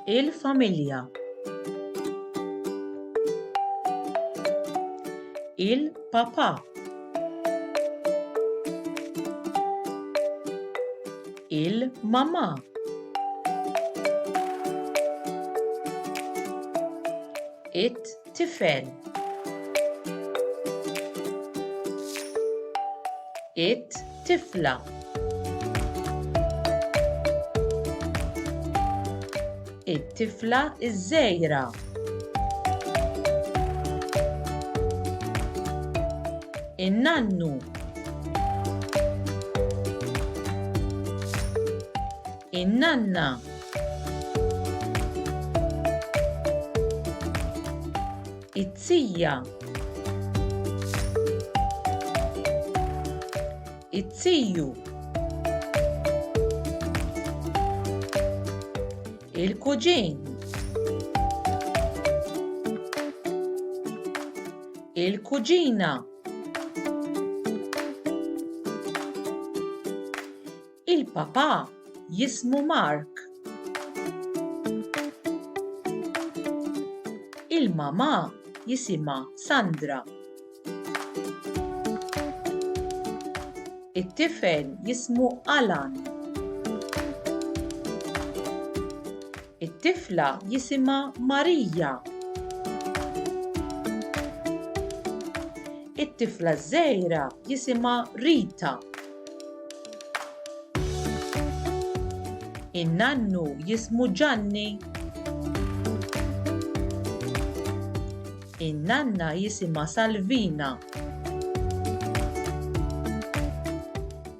il-familja, il-papà, il-mamà, it-tifel, it-tifla, it-tifla iż-żgħira, in-nannu, in-nanna, it-tija, it-tiju, il-kuġin, il-kuġina, il-papà jismu Mark, il-mamà jisimha Sandra, it-tifel jismu Alan, it-tifla jisimha Marija, it-tifla żgħira jisimha Rita, in-nannu jismu Gianni, in-nanna jisimha Salvina,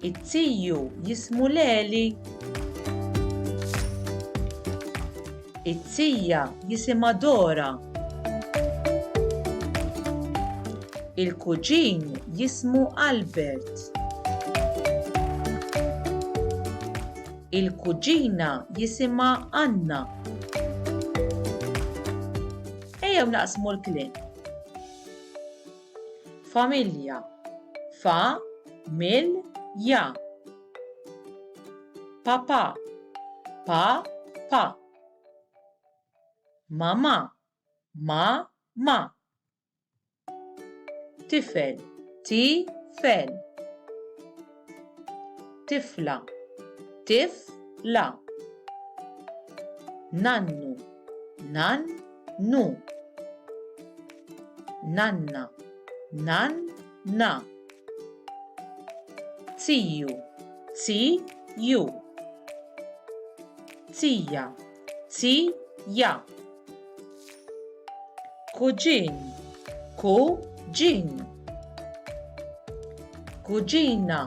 it-tiju jismu Leli, it-tija jisimha Dora, il-kuġin jismu Albert, il-kuġina jisimha Anna. Ejjew naqsmu l-kliem. Familja, fa-mil-ja. Papà, pa-pa. Mamà, ma-ma. Tifel, tifel. Tifla, tifla. Nannu, nannu. Nanna, nanna. Tiju, tiju. Tija, tija. Kuġin, kuġin. Kuġina,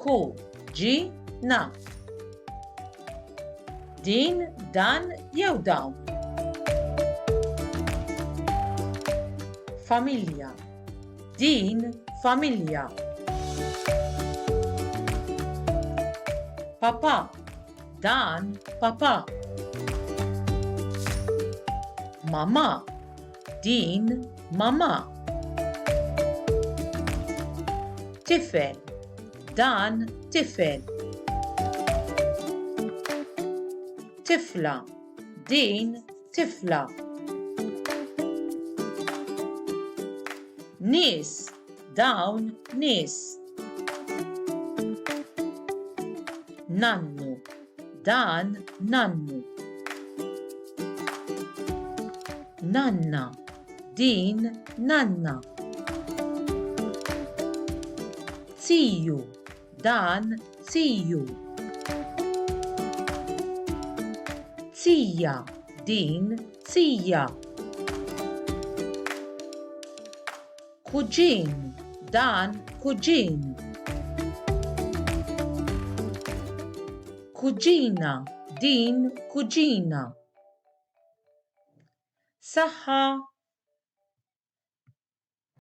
kuġina. Din, dan jew dawn. Familja, din familja. Papà, dan papà. Mamà, din mamà. Tifel, dan tifel. Tifla, din tifla. Nies, dawn nies. Nannu, dan nannu. Nanna, din nanna. Tiju, dan tiju. Tija, din tija. Kuġin, dan kuġin. Kuġina, din kuġina. Saħħa